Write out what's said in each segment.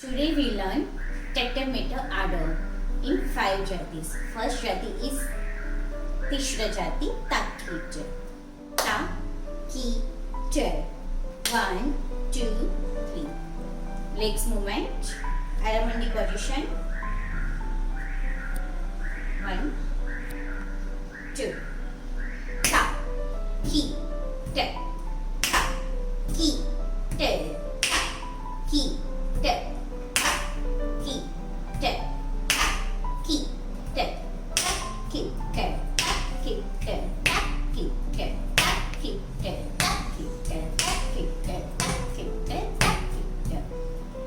Today we learn Tatta Metta Adavu in 5 jatis. First jati is Tishra jati, Takita. Ta, ki, ter. 1, 2, 3. Legs movement. Aramandi position. 1, 2. Ta, ki, ter. Ta, ki, ter. Ta, ki, ter.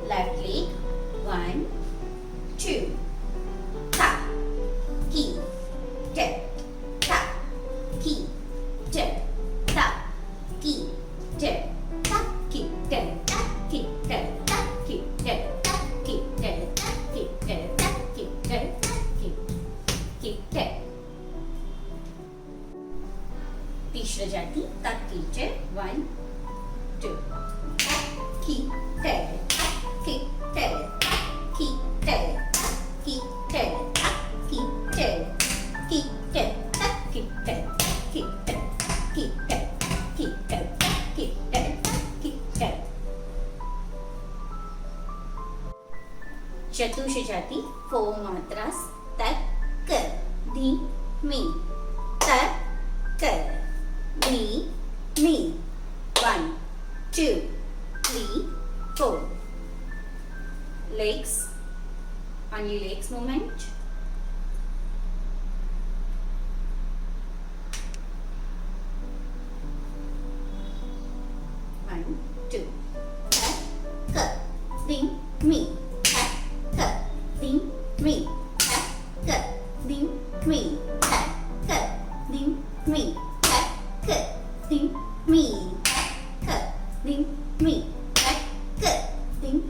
Left leg, 1, 2, ta, ki, te, ta, ki, te, ta, ki, te, ta, ki, te, ta, ki, te, ta, ki, te, ta, ki, te, ta, ki, te, ta, ki, te, ta, ki, te. तीसरा जाति ताकीचे 1, 2. की ते की ते की ते की ते की ते की ते की ते की ते की ते की ते की ते की ते. चतुर्थ जाति 4 मात्रास तक धी मी तक me, me. 1, 2, 3, 4. Legs, only legs movement. 1, 2. Ka, ding, me. Ka, ding, me. Ka, ding, me. Ka, ding, me. Cut, ding, me, cut, ding, me, cut, ding,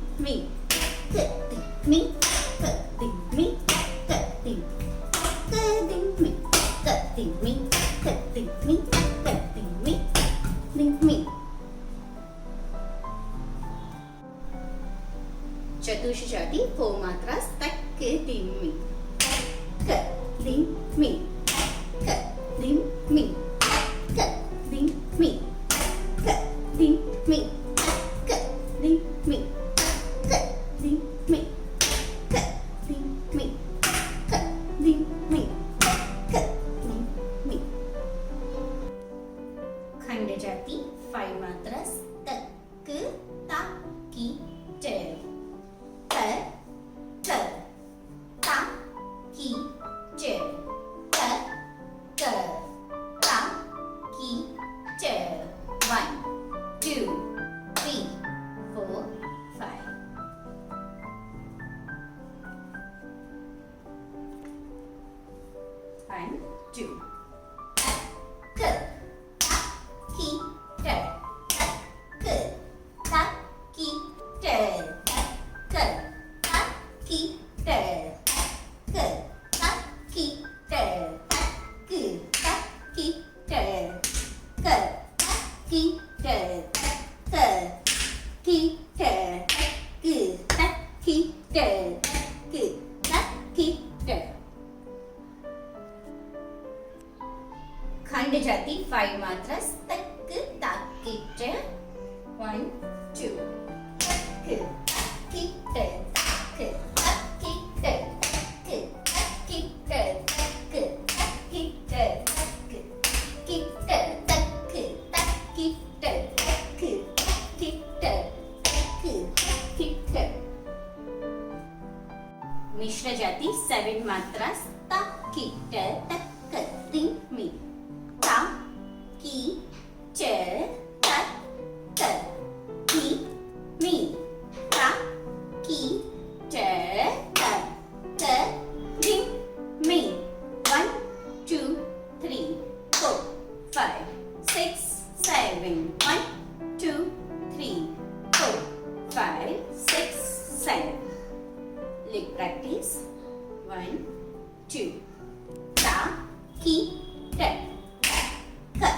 me, cut, ding, me, cut, ding, me, cut, ding, me, cut, ding, me, cut, ding, me, cut, ding, me, ding, me. चतुर्थ जाति 4 मात्रास तक ding, me, cut, ding, me, cut, ding, me. Cut, ding, me. Cut, ding, me. Cut, ding, me. Cut, ding, me. Cut, ding, me. Cut, ding, me. Cut, ding, me. खंड जाति 5 मात्रास तक ता की टेर तर कर ता की टेर तर कर 1, 2, 3, 4, 5. And 2. K, ki, te, k, ta, ki, te, k, ta, ki, te, k, ta, ki, te, k, ta, ki, te, k. Ki te te ki te ki ta ki te ki ta ki te. खंड जाति 5 मात्रास तक ताकीट 1, 2. क की ते क की ते क की ते क की ते की ते मिश्र जाति 7 मात्रास ता की टे तक ding, me. Ta की चे तक की me. Ta की चे तक ding, me. 1, 2, 3, 4, 5, 6, 7. 1, 2, 3, 4, 5, 6, 7. Leg practice. 1, 2. Ta, ki, te, ka,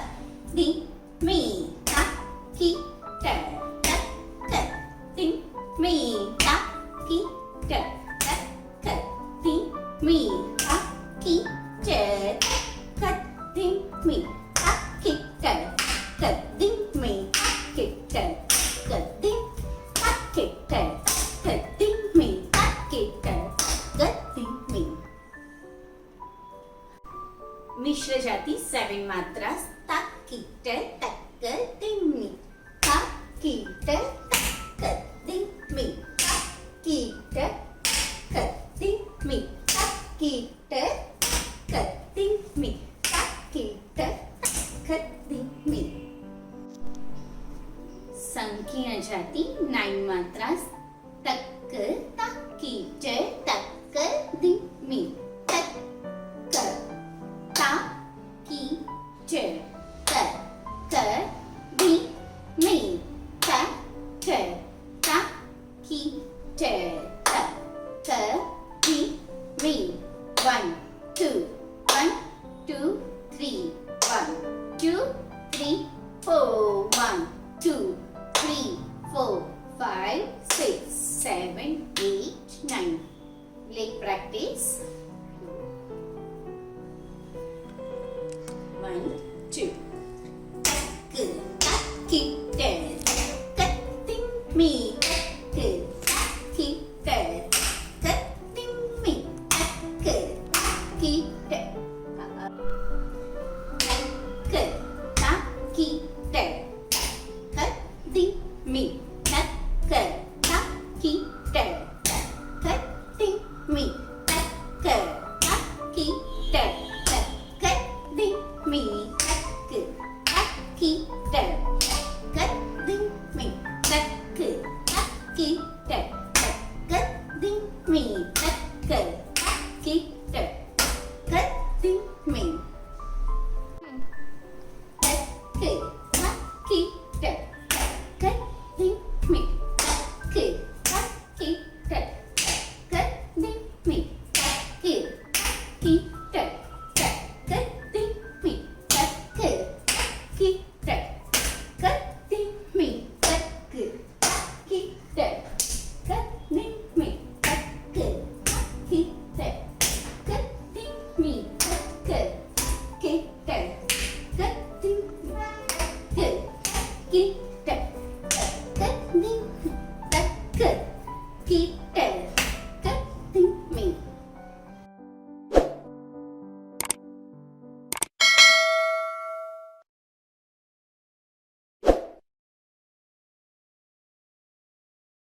ding, me. Ta, ki, te, ding, me. Ta, matras. Takka taki che takka dimmi. Takka taki che takka dimmi. Takka taki che takka dimmi. 1 2 1 2 3 1 2 3 4 1 2 3 4 5 6 7 8 9. Leg practice. 1 2 takka taki te takka dimmi. Takka taki te takka dimmi. Takka taki te takka taki te takka dimmi. Takka taki te takka dimmi. Takka taki te takka dimmi. Takka taki te takka dimmi. Takka taki te takka dimmi. Takka taki te takka dimmi. Takka taki te takka dimmi. Takka taki te takka dimmi. Takka taki te takka dimmi. Takka taki te takka dimmi. Takka taki te takka dimmi. Takka taki te takka dimmi. Takka taki te takka dimmi. Takka taki te takka dimmi. Takka